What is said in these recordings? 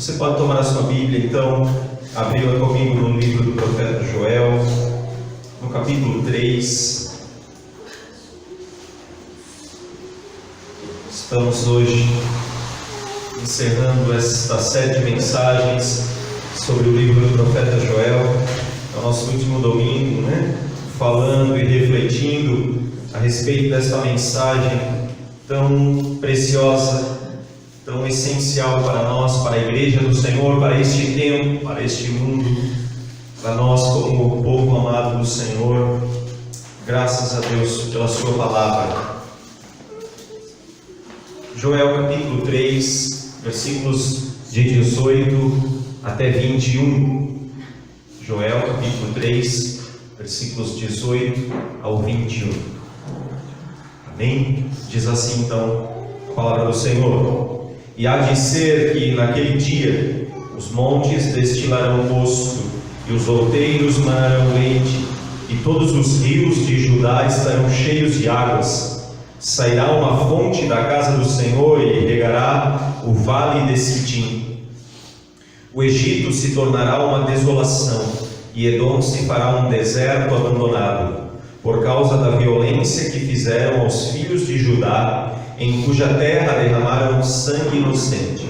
Você pode tomar a sua Bíblia, então, abri-la comigo no livro do profeta Joel, no capítulo 3. Estamos hoje encerrando esta série de mensagens sobre o livro do profeta Joel. É o nosso último domingo, falando e refletindo a respeito desta mensagem tão preciosa, tão essencial para nós, para a Igreja do Senhor, para este tempo, para este mundo, para nós como o povo amado do Senhor. Graças a Deus pela sua palavra. Joel capítulo 3, versículos de 18 até 21. Joel capítulo 3, versículos 18 ao 21. Amém? Diz assim então a palavra do Senhor: E há de ser que naquele dia os montes destilarão mosto, e os outeiros manarão leite, e todos os rios de Judá estarão cheios de águas. Sairá uma fonte da casa do Senhor e regará o vale de Sidim. O Egito se tornará uma desolação, e Edom se fará um deserto abandonado, por causa da violência que fizeram aos filhos de Judá, em cuja terra derramaram sangue inocente.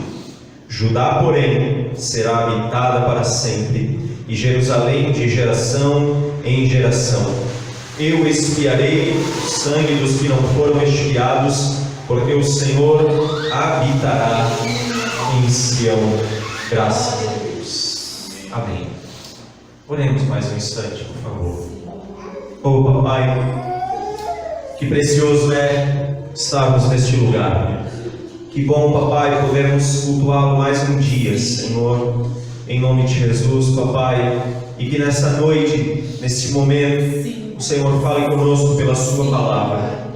Judá, porém, será habitada para sempre, e Jerusalém de geração em geração. Eu expiarei o sangue dos que não foram expiados, porque o Senhor habitará em Sião. Graças a Deus. Amém. Oremos mais um instante, por favor. Oh, Papai, que precioso é estarmos neste lugar. Que bom, Papai, podermos cultuá-lo mais um dia, Senhor, em nome de Jesus, Papai, e que nesta noite, neste momento, o Senhor fale conosco pela sua palavra.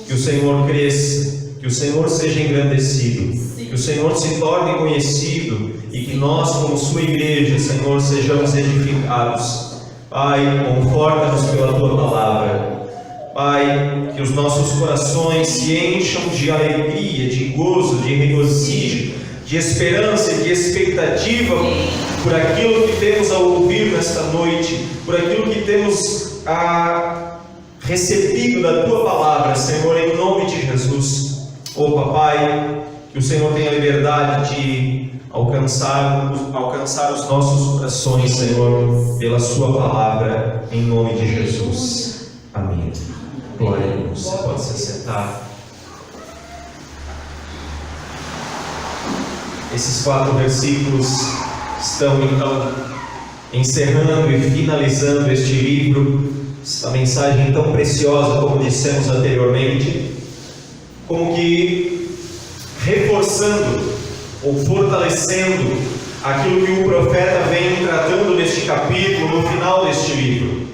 Que o Senhor cresça, que o Senhor seja engrandecido, que o Senhor se torne conhecido e que nós, como sua igreja, Senhor, sejamos edificados. Pai, conforta-nos pela tua palavra. Pai, que os nossos corações se encham de alegria, de gozo, de regozijo, de esperança e de expectativa por aquilo que temos a ouvir nesta noite, por aquilo que temos recebido da tua palavra, Senhor, em nome de Jesus. Oh, Papai, que o Senhor tenha liberdade de alcançar os nossos corações, Senhor, pela sua palavra, em nome de Jesus. Amém. Glória a Deus. Você pode se assentar. Esses 4 versículos estão então encerrando e finalizando este livro, esta mensagem tão preciosa, como dissemos anteriormente, como que reforçando ou fortalecendo aquilo que o profeta vem tratando neste capítulo, no final deste livro: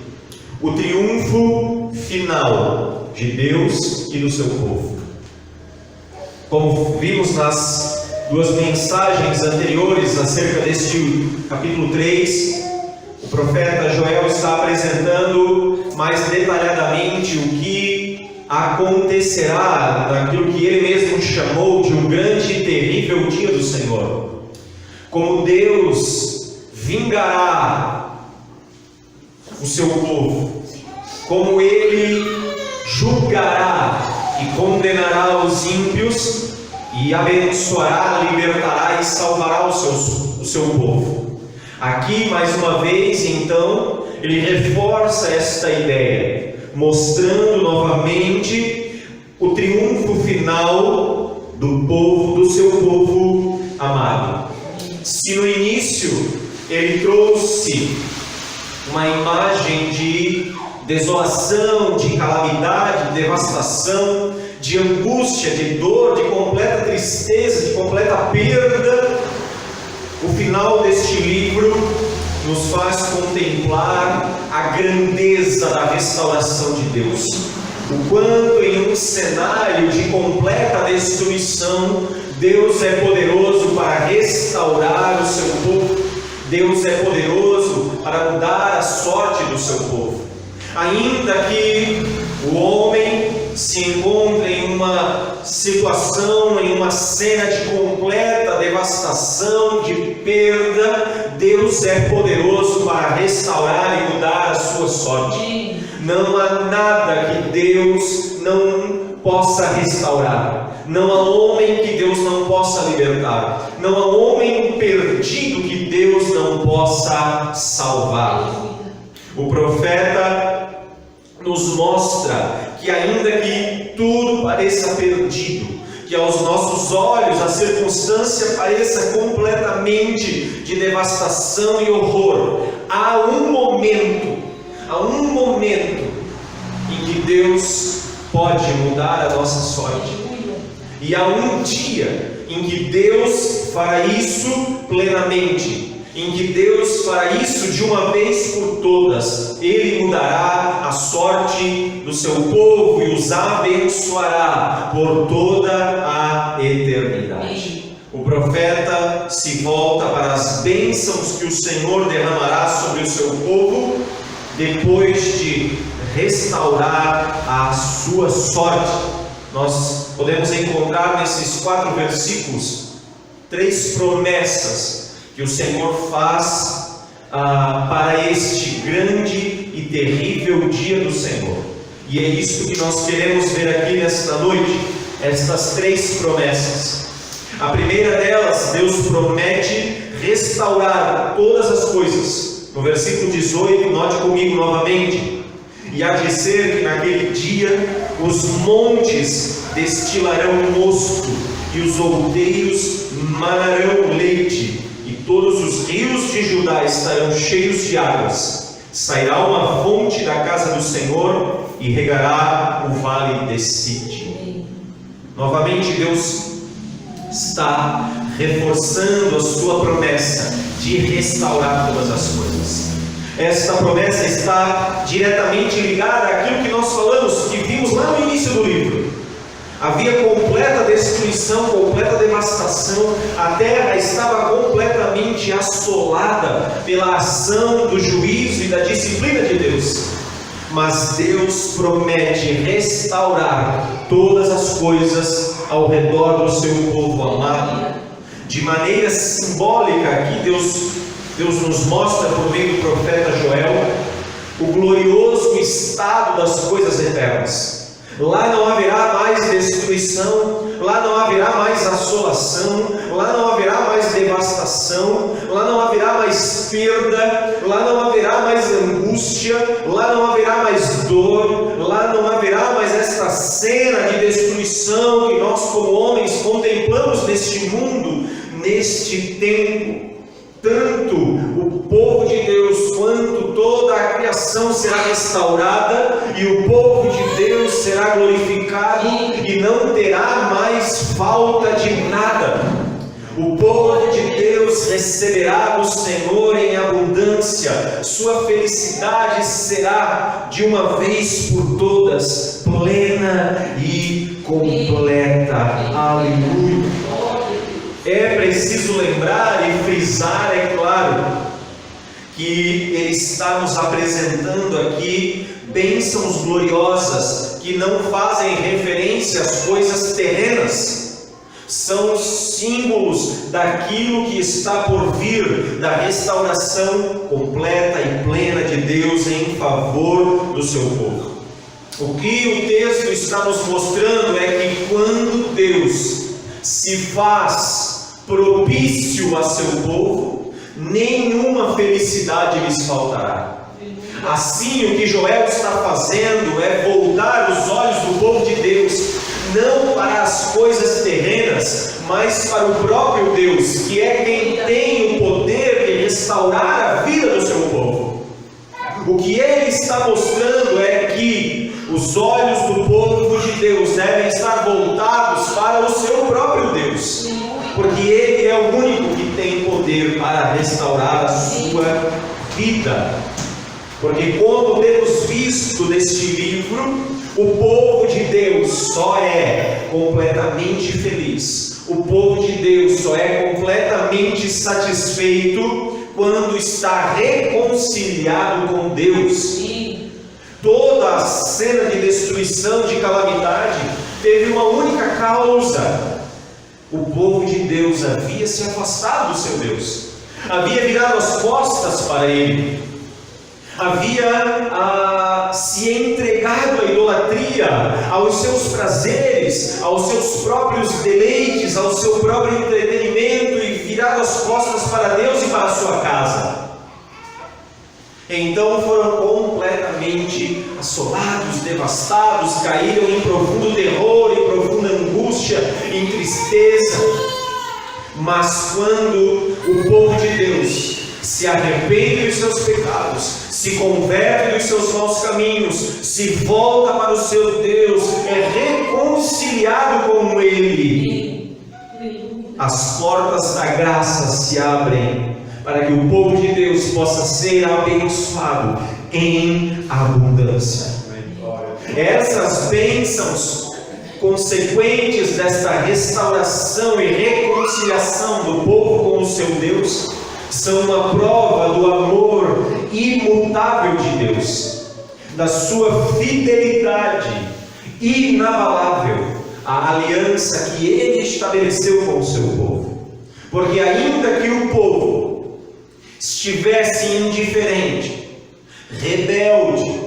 o triunfo final de Deus e do seu povo. Como vimos nas 2 mensagens anteriores acerca deste capítulo 3, o profeta Joel está apresentando mais detalhadamente o que acontecerá naquilo que ele mesmo chamou de um grande e terrível dia do Senhor. Como Deus vingará o seu povo, como ele julgará e condenará os ímpios, e abençoará, libertará e salvará o seu povo. Aqui, mais uma vez, então, ele reforça esta ideia, mostrando novamente o triunfo final do povo, do seu povo amado. Se no início ele trouxe uma imagem de desolação, de calamidade, de devastação, de angústia, de dor, de completa tristeza, de completa perda, o final deste livro nos faz contemplar a grandeza da restauração de Deus. O quanto em um cenário de completa destruição, Deus é poderoso para restaurar o seu povo. Deus é poderoso para mudar a sorte do seu povo. Ainda que o homem se encontra em uma situação, em uma cena de completa devastação, de perda, Deus é poderoso para restaurar e mudar a sua sorte. Não há nada que Deus não possa restaurar. Não há homem que Deus não possa libertar. Não há homem perdido que Deus não possa salvar. O profeta nos mostra que ainda que tudo pareça perdido, que aos nossos olhos a circunstância pareça completamente de devastação e horror, há um momento em que Deus pode mudar a nossa sorte. E há um dia em que Deus fará isso plenamente, em que Deus fará isso de uma vez por todas. Ele mudará a sorte do seu povo e os abençoará por toda a eternidade. O profeta se volta para as bênçãos que o Senhor derramará sobre o seu povo, depois de restaurar a sua sorte. Nós podemos encontrar nesses 4 versículos 3 promessas que o Senhor faz para este grande e terrível dia do Senhor. E é isso que nós queremos ver aqui nesta noite, estas 3 promessas. A primeira delas, Deus promete restaurar todas as coisas. No versículo 18, note comigo novamente: e há de ser que naquele dia os montes destilarão mosto, e os outeiros manarão leite, e todos os rios de Judá estarão cheios de águas. Sairá uma fonte da casa do Senhor e regará o vale de Sítio. Novamente Deus está reforçando a sua promessa de restaurar todas as coisas. Esta promessa está diretamente ligada àquilo que nós falamos, que vimos lá no início do livro. Havia completa destruição, completa devastação, a terra estava completamente assolada pela ação do juízo e da disciplina de Deus. Mas Deus promete restaurar todas as coisas ao redor do seu povo amado. De maneira simbólica, aqui Deus nos mostra por meio do profeta Joel o glorioso estado das coisas eternas. Lá não haverá mais destruição, lá não haverá mais assolação, lá não haverá mais devastação, lá não haverá mais perda, lá não haverá mais angústia, lá não haverá mais dor, lá não haverá mais esta cena de destruição que nós como homens contemplamos neste mundo, neste tempo. Tanto o povo de Deus quanto toda a criação será restaurada, e o povo de Deus será glorificado e não terá mais falta de nada. O povo de Deus receberá do Senhor em abundância, sua felicidade será de uma vez por todas plena e completa. Aleluia! É preciso lembrar e frisar, é claro, que Ele está nos apresentando aqui bênçãos gloriosas que não fazem referência às coisas terrenas. São símbolos daquilo que está por vir, da restauração completa e plena de Deus em favor do seu povo. O que o texto está nos mostrando é que quando Deus se faz propício a seu povo, nenhuma felicidade lhes faltará. Assim, o que Joel está fazendo é voltar os olhos do povo de Deus, não para as coisas terrenas, mas para o próprio Deus, que é quem tem o poder de restaurar a vida do seu povo. O que ele está mostrando é que os olhos do povo de Deus devem estar voltados para o seu próprio Deus, porque Ele é o único que tem poder para restaurar a sua vida. Porque como temos visto neste livro, o povo de Deus só é completamente feliz, o povo de Deus só é completamente satisfeito quando está reconciliado com Deus. Toda a cena de destruição, de calamidade, teve uma única causa: o povo de Deus havia se afastado do seu Deus. havia virado as costas para ele, havia se entregado à idolatria, aos seus prazeres, aos seus próprios deleites, ao seu próprio entretenimento, e virado as costas para Deus e para a sua casa. Então foram completamente assolados, devastados, caíram em profundo terror, em profunda angústia, em tristeza. Mas quando o povo de Deus se arrepende dos seus pecados, se converte dos seus maus caminhos, se volta para o seu Deus, é reconciliado com Ele, as portas da graça se abrem para que o povo de Deus possa ser abençoado em abundância. Essas bênçãos consequentes desta restauração e reconciliação do povo com o seu Deus são uma prova do amor imutável de Deus, da sua fidelidade inabalável à aliança que Ele estabeleceu com o seu povo. Porque ainda que o povo estivesse indiferente, rebelde,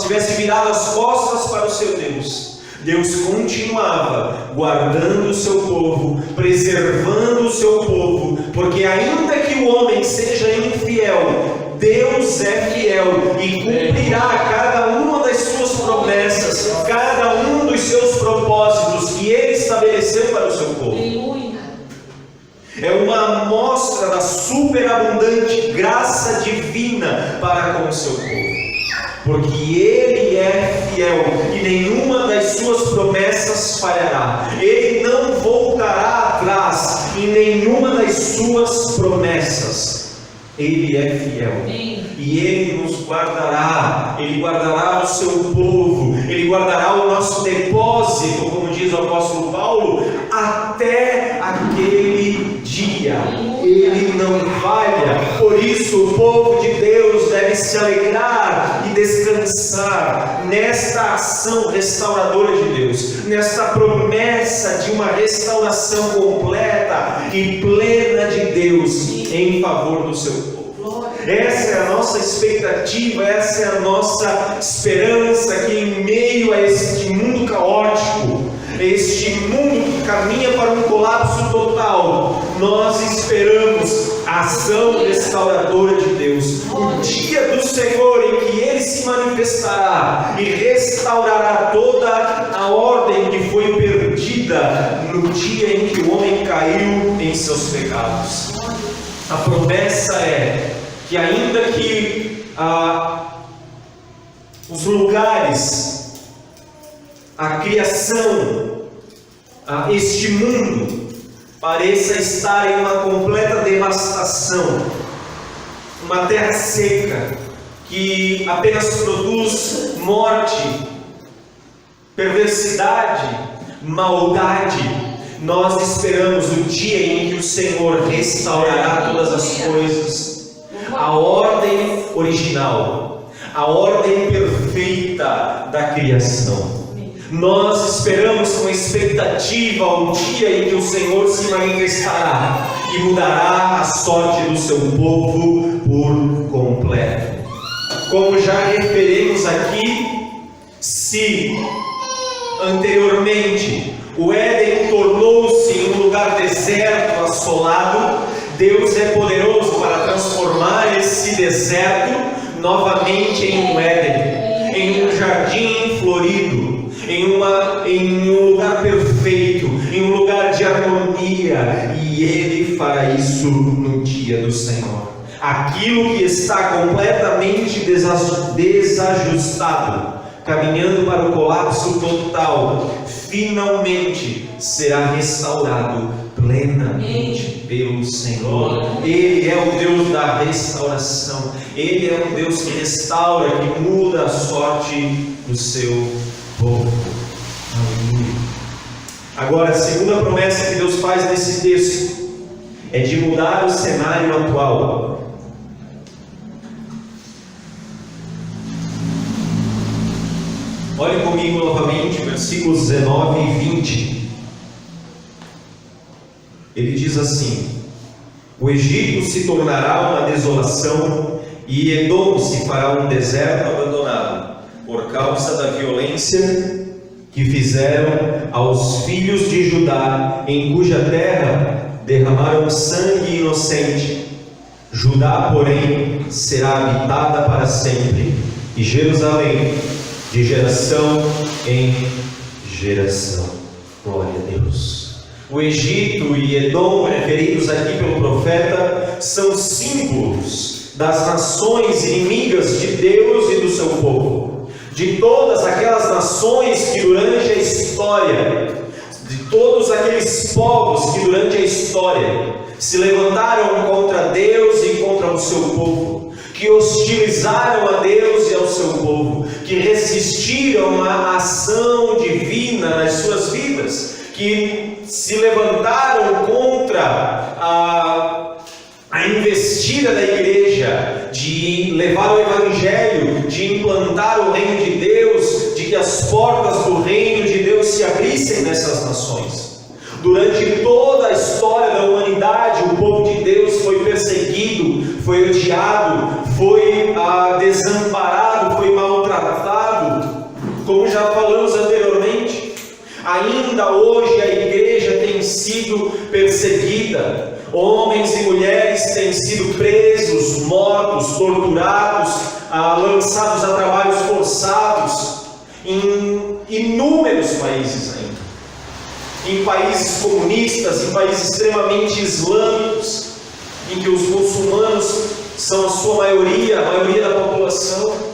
tivesse virado as costas para o seu Deus, Deus continuava guardando o seu povo, preservando o seu povo, porque ainda que o homem seja infiel, Deus é fiel e cumprirá cada uma das suas promessas, cada um dos seus propósitos que Ele estabeleceu para o seu povo. É uma amostra da superabundante graça divina para com o seu povo, porque Ele é fiel e nenhuma das suas promessas falhará. Ele não voltará atrás em nenhuma das suas promessas. Ele é fiel e Ele nos guardará. Ele guardará o seu povo, Ele guardará o nosso depósito, como diz o apóstolo Paulo, até aquele dia. Ele não falha. Por isso o povo de Deus deve se alegrar e descansar nesta ação restauradora de Deus, nesta promessa de uma restauração completa e plena de Deus em favor do seu povo. Essa é a nossa expectativa, essa é a nossa esperança, que em meio a este mundo caótico, este mundo que caminha para um colapso total, nós esperamos a ação restauradora de Deus, o dia do Senhor em que Ele se manifestará e restaurará toda a ordem que foi perdida no dia em que o homem caiu em seus pecados. A promessa é que ainda que os lugares, a criação, este mundo pareça estar em uma completa devastação, uma terra seca que apenas produz morte, perversidade, maldade, nós esperamos o dia em que o Senhor restaurará todas as coisas, a ordem original, a ordem perfeita da criação. Nós esperamos com expectativa o dia em que o Senhor se manifestará e mudará a sorte do seu povo por completo. Como já referimos aqui, se anteriormente o Éden tornou-se um lugar deserto, assolado, Deus é poderoso para transformar esse deserto novamente em um Éden, em um jardim florido, em um lugar perfeito, em um lugar de harmonia, e Ele fará isso no dia do Senhor. Aquilo que está completamente desajustado, caminhando para o colapso total, finalmente será restaurado plenamente pelo Senhor. Ele é o Deus da restauração, Ele é um Deus que restaura, que muda a sorte do seu povo. Aleluia. Agora, a segunda promessa que Deus faz nesse texto é de mudar o cenário atual. Olhe comigo novamente, versículos 19 e 20. Ele diz assim: O Egito se tornará uma desolação e Edom se fará um deserto abandonado, por causa da violência que fizeram aos filhos de Judá, em cuja terra derramaram sangue inocente. Judá, porém, será habitada para sempre, e Jerusalém de geração em geração. Glória a Deus. O Egito e Edom, referidos aqui pelo profeta, são símbolos das nações inimigas de Deus e do seu povo, de todas aquelas nações que durante a história, de todos aqueles povos que durante a história se levantaram contra Deus e contra o seu povo, que hostilizaram a Deus e ao seu povo, que resistiram à ação divina nas suas vidas, que se levantaram contra a investida da igreja, de levar o evangelho, de implantar o reino de Deus, de que as portas do reino de Deus se abrissem nessas nações. Durante toda a história da humanidade, o povo de Deus foi perseguido, foi odiado, foi desamparado, foi maltratado, como já falamos anteriormente. Ainda hoje a igreja tem sido perseguida, homens e mulheres têm sido presos, mortos, torturados, lançados a trabalhos forçados, em inúmeros países ainda. Em países comunistas, em países extremamente islâmicos, em que os muçulmanos são a sua maioria, a maioria da população.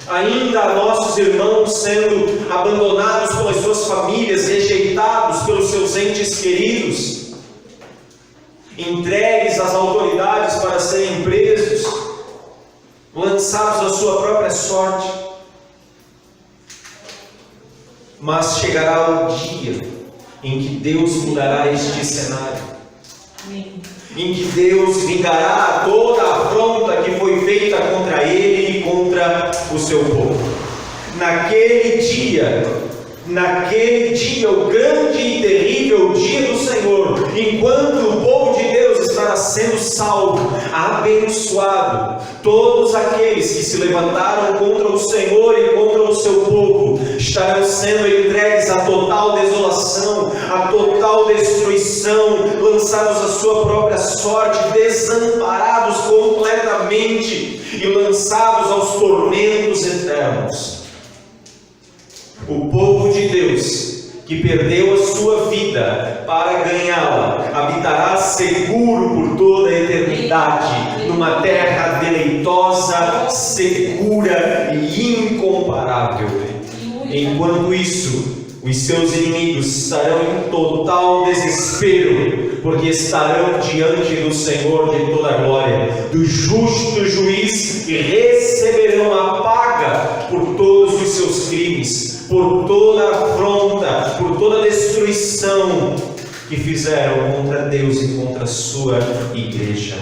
Ainda nossos irmãos sendo abandonados pelas suas famílias, rejeitados pelos seus entes queridos, entregues às autoridades para serem presos, lançados à sua própria sorte. Mas chegará o dia em que Deus mudará este cenário, em que Deus vingará toda a afronta que foi feita contra ele e contra o seu povo. Naquele dia, o grande e terrível dia do Senhor, enquanto o povo de Deus estará sendo salvo, abençoado, todos aqueles que se levantaram contra o Senhor e contra o seu povo estarão sendo entregues à total desolação, à total destruição, lançados à sua própria sorte, desamparados completamente e lançados aos tormentos eternos. O povo de Deus, que perdeu a sua vida para ganhá-la, habitará seguro por toda a eternidade, numa terra deleitosa, segura e incomparável. Enquanto isso, os seus inimigos estarão em total desespero, porque estarão diante do Senhor de toda a glória, do justo juiz, e receberão a paga por todos os seus crimes, por toda a afronta, por toda a destruição que fizeram contra Deus e contra a sua igreja.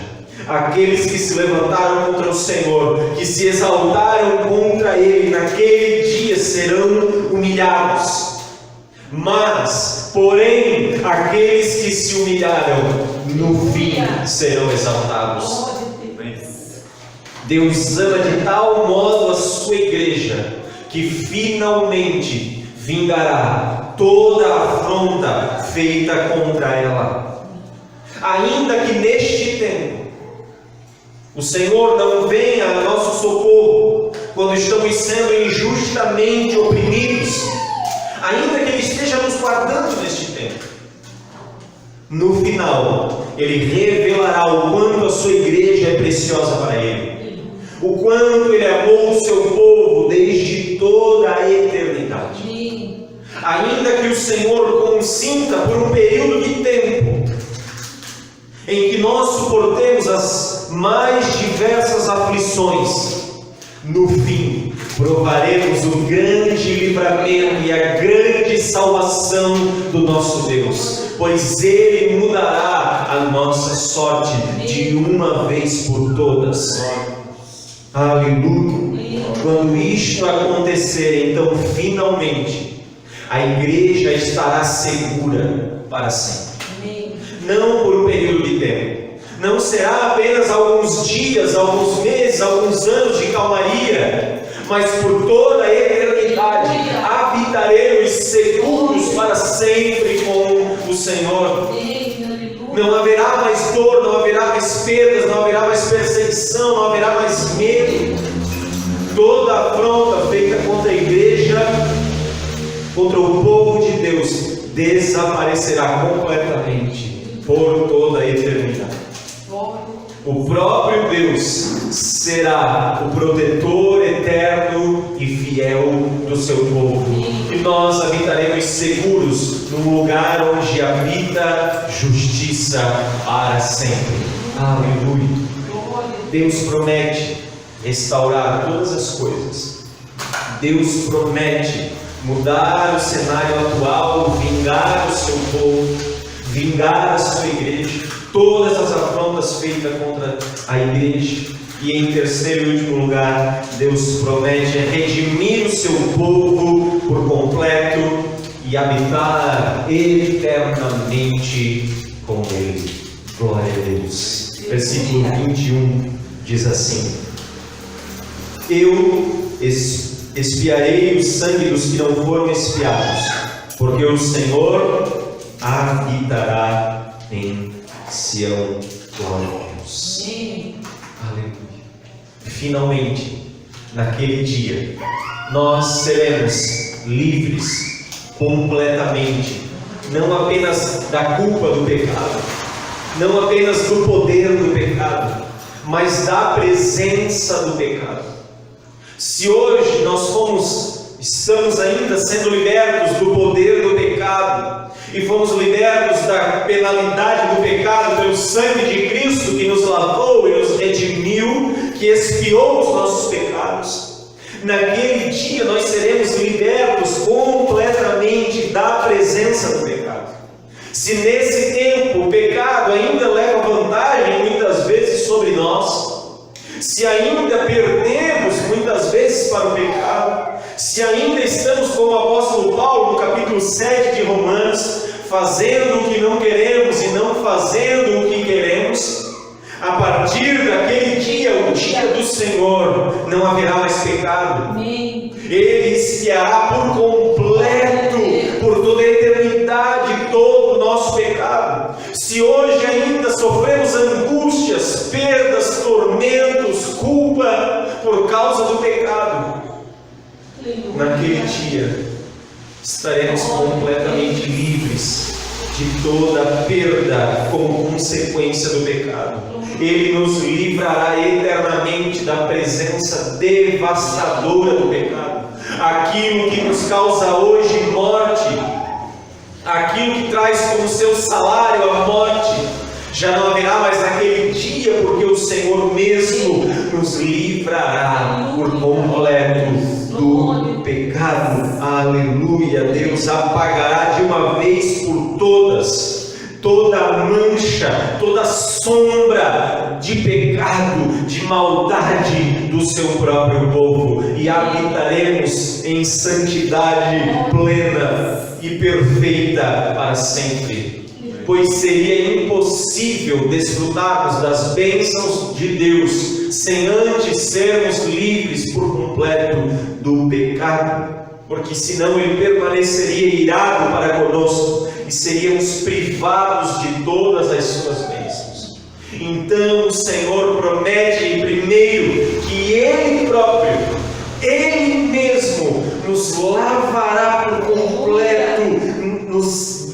Aqueles que se levantaram contra o Senhor, que se exaltaram contra Ele, naquele dia serão humilhados. Mas, porém, aqueles que se humilharam, no fim serão exaltados. Deus ama de tal modo a sua igreja, que finalmente vingará toda a afronta feita contra ela. Ainda que neste tempo o Senhor não venha a nosso socorro, quando estamos sendo injustamente oprimidos, ainda que Ele esteja nos guardando neste tempo, no final Ele revelará o quanto a sua igreja é preciosa para Ele, o quanto Ele amou o seu povo desde toda a eternidade. Ainda que o Senhor consinta por um período de tempo em que nós suportemos as mais diversas aflições, no fim provaremos o grande livramento e a grande salvação do nosso Deus, pois Ele mudará a nossa sorte de uma vez por todas. Aleluia! Quando isto acontecer, então finalmente a igreja estará segura para sempre. Não por um período de tempo, Não será apenas alguns dias, alguns meses, alguns anos de calmaria, mas por toda a eternidade habitaremos seguros para sempre com o Senhor. Não haverá mais dor, não haverá mais perdas, não haverá mais perseguição, não haverá mais medo. Toda afronta feita contra a igreja, contra o povo de Deus, desaparecerá completamente por toda a eternidade. O próprio Deus será o protetor eterno e fiel do seu povo. E nós habitaremos seguros num lugar onde habita justiça para sempre. Aleluia. Deus promete restaurar todas as coisas. Deus promete mudar o cenário atual, vingar o seu povo, vingar a sua igreja, todas as afrontas feitas contra a igreja. E em terceiro e último lugar, Deus promete redimir o seu povo por completo e habitar eternamente com ele. Glória a Deus. Versículo 21 diz assim: eu expiarei o sangue dos que não foram expiados, porque o Senhor habitará em Sião. Glória a Deus. Aleluia. Finalmente, naquele dia, nós seremos livres completamente, não apenas da culpa do pecado, não apenas do poder do pecado, mas da presença do pecado. Se hoje nós estamos ainda sendo libertos do poder do pecado, e fomos libertos da penalidade do pecado pelo sangue de Cristo que nos lavou e nos redimiu, que expiou os nossos pecados, naquele dia nós seremos libertos completamente da presença do pecado. Se nesse tempo o pecado ainda leva vantagem muitas vezes sobre nós, se ainda perdemos muitas vezes para o pecado, se ainda estamos como o apóstolo Paulo no capítulo 7 de Romanos, fazendo o que não queremos e não fazendo o que queremos, a partir daquele dia, o dia do Senhor, não haverá mais pecado. Ele expiará por completo, por toda a eternidade, todo o nosso pecado. Se hoje ainda sofremos angústias, perdas, tormentos, culpa por causa do pecado, naquele dia estaremos completamente livres de toda perda como consequência do pecado. Ele nos livrará eternamente da presença devastadora do pecado. Aquilo que nos causa hoje morte, aquilo que traz como seu salário a morte, já não haverá mais naquele dia, porque o Senhor mesmo nos livrará por completo do pecado. Aleluia. Deus apagará de uma vez por todas toda mancha, toda sombra de pecado, de maldade do seu próprio povo, e habitaremos em santidade plena e perfeita para sempre. Pois seria impossível desfrutarmos das bênçãos de Deus sem antes sermos livres por completo do pecado, porque senão Ele permaneceria irado para conosco e seríamos privados de todas as suas bênçãos. Então o Senhor promete primeiro que Ele próprio, Ele mesmo, nos lavará por completo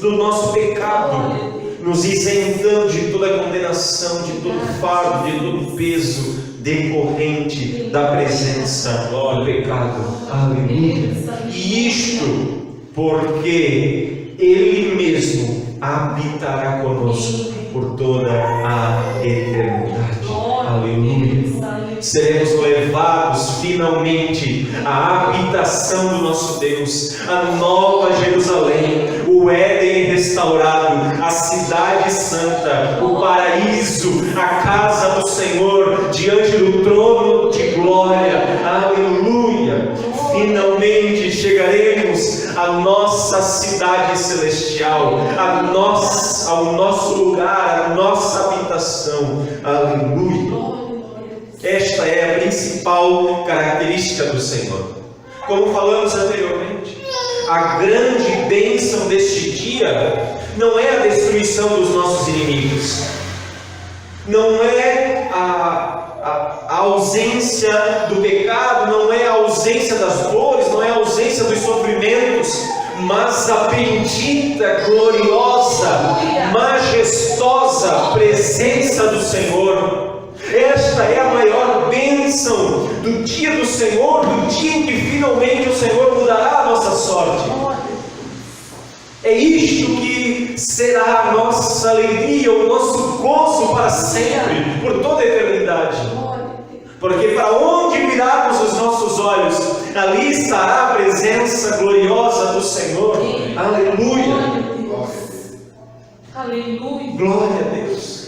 do nosso pecado, nos isentando de toda condenação, de todo fardo, de todo peso decorrente da presença do pecado. Aleluia. E isto porque Ele mesmo habitará conosco por toda a eternidade. Aleluia. Seremos levados finalmente à habitação do nosso Deus, a nova Jerusalém, o Éden restaurado, a cidade santa, o paraíso, a casa do Senhor, diante do trono de glória. Aleluia. finalmente chegaremos à nossa cidade celestial, ao nosso lugar, à nossa habitação. Aleluia! Esta é a principal característica do Senhor. Como falamos anteriormente, a grande bênção deste dia não é a destruição dos nossos inimigos, não é a ausência do pecado, não é a ausência das dores, não é a ausência dos sofrimentos, mas a bendita, gloriosa, majestosa presença do Senhor. Esta é a maior bênção do dia do Senhor, do dia em que finalmente o Senhor mudará a nossa sorte. É isto que será a nossa alegria, o nosso gozo para sempre, por toda a eternidade. Porque para onde virarmos os nossos olhos, ali estará a presença gloriosa do Senhor. Aleluia! Aleluia! Glória a Deus!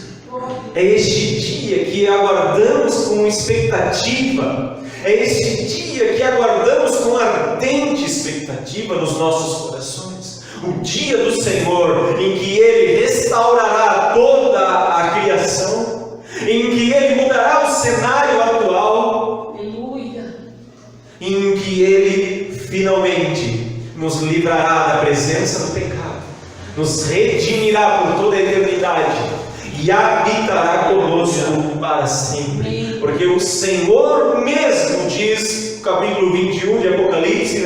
É este dia que aguardamos com expectativa, é este dia que aguardamos com ardente expectativa nos nossos corações. O dia do Senhor, em que Ele restaurará toda a criação, em que Ele mudará o cenário atual, Aleluia. em que Ele finalmente nos livrará da presença do pecado, nos redimirá por toda a eternidade e habitará conosco para sempre. Porque o Senhor mesmo, diz o capítulo 21 de Apocalipse,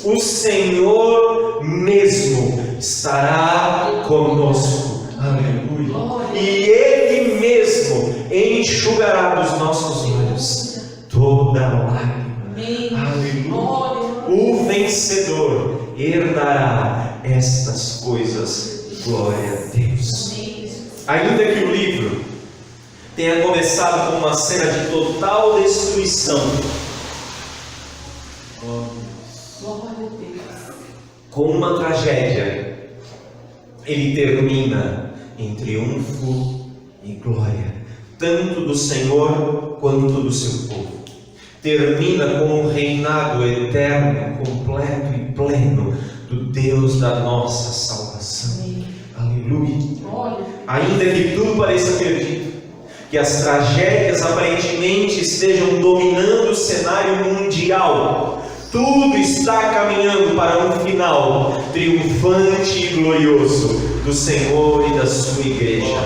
o Senhor mesmo estará conosco. Aleluia. E Ele mesmo enxugará dos nossos olhos toda lágrima. Aleluia. O vencedor herdará estas coisas. Glória a Deus. Ainda que o livro tenha começado com uma cena de total destruição, com uma tragédia, ele termina em triunfo e glória, tanto do Senhor quanto do seu povo. Termina com um reinado eterno, completo e pleno do Deus da nossa salvação. Aleluia. Ainda que tudo pareça perdido, que as tragédias aparentemente estejam dominando o cenário mundial, tudo está caminhando para um final triunfante e glorioso do Senhor e da sua igreja.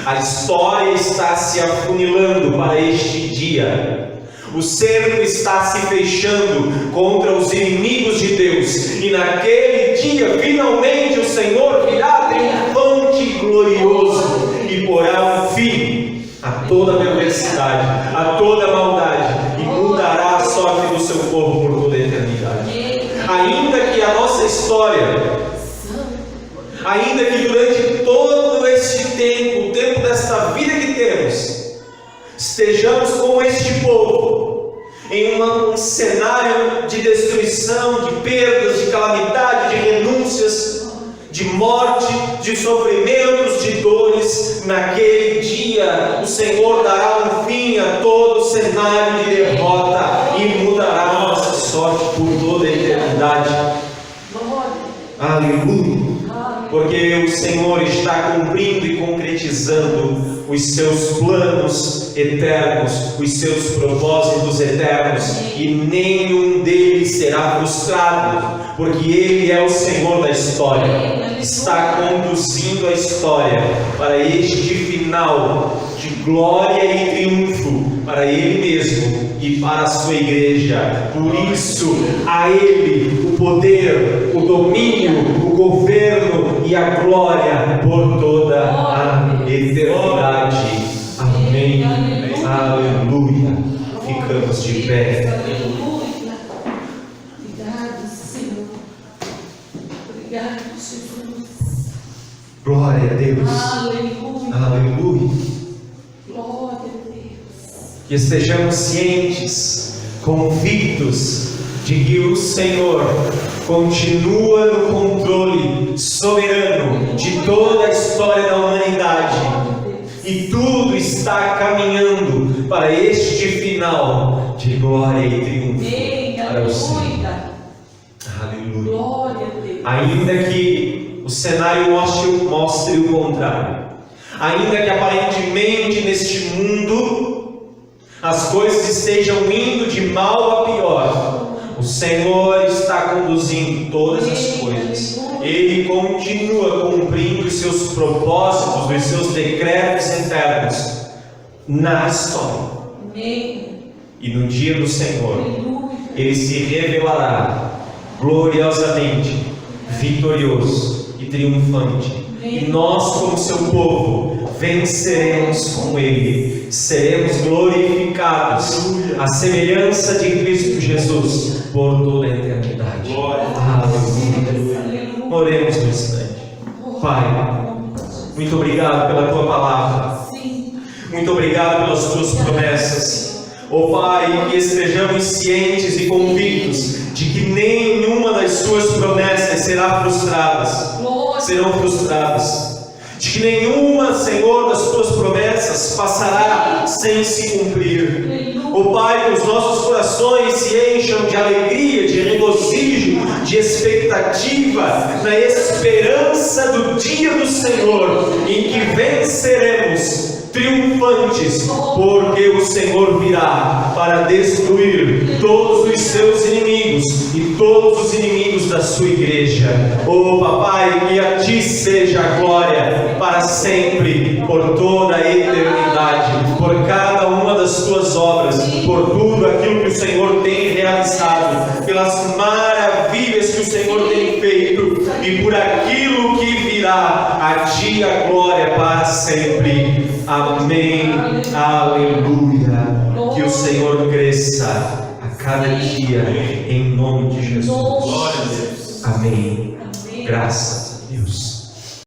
A história está se afunilando para este dia. O cerco está se fechando contra os inimigos de Deus, e naquele dia finalmente o Senhor virá triunfante e glorioso e porá um fim a toda perversidade, a toda maldade, e mudará a sorte do seu povo por toda a eternidade. Ainda que a nossa história, ainda que durante todo este tempo, o tempo desta vida que temos, estejamos com este povo em um cenário de destruição, de perdas, de calamidade, de renúncias, de morte, de sofrimentos, de dores, naquele dia o Senhor dará um fim a todo o cenário de derrota e mudará a nossa sorte por toda a eternidade. Aleluia! Porque o Senhor está cumprindo e concretizando os seus planos eternos, os seus propósitos eternos, e nenhum deles será frustrado, porque Ele é o Senhor da história, está conduzindo a história para este final de glória e triunfo para Ele mesmo e para a sua igreja. Por isso, a Ele o poder, o domínio, o governo e a glória por toda a eternidade. Amém. Aleluia. Ficamos de pé. Aleluia. Obrigado, Senhor. Obrigado, Jesus. Glória a Deus. Aleluia. Aleluia. Glória a Deus. Que estejamos cientes, convictos de que o Senhor continua no controle soberano de toda a história da humanidade, e tudo está caminhando para este final de glória e triunfo para o Senhor. Aleluia. Glória a Deus. Ainda que o cenário mostre o contrário, ainda que aparentemente neste mundo as coisas estejam indo de mal a pior, o Senhor está conduzindo todas as coisas. Ele continua cumprindo os seus propósitos, os seus decretos internos na história. Amém. E no dia do Senhor, Aleluia. Ele se revelará gloriosamente, vitorioso e triunfante. E nós, como seu povo, venceremos com Ele, seremos glorificados à semelhança de Cristo Jesus por toda a eternidade. Aleluia. Oremos no instante. Pai, muito obrigado pela Tua palavra. Sim. Muito obrigado pelas Tuas promessas. Ó Pai, que estejamos cientes e convictos de que nenhuma das Suas promessas serão frustradas. De que nenhuma, Senhor, das Tuas promessas passará sem se cumprir. Ó Pai, que os nossos corações se encham de alegria, de regozijo, de expectativa, na esperança do dia do Senhor, em que venceremos triunfantes, porque o Senhor virá para destruir todos os seus inimigos e todos os inimigos da sua igreja. Oh Papai, que a Ti seja a glória para sempre, por toda a eternidade, por cada uma das Tuas obras, por tudo aquilo que o Senhor tem realizado, pelas maravilhas que o Senhor tem feito e por aquilo que virá. A Ti a glória para sempre. Amém. Aleluia. Que o Senhor cresça a cada dia, em nome de Jesus. Amém. Graças a Deus.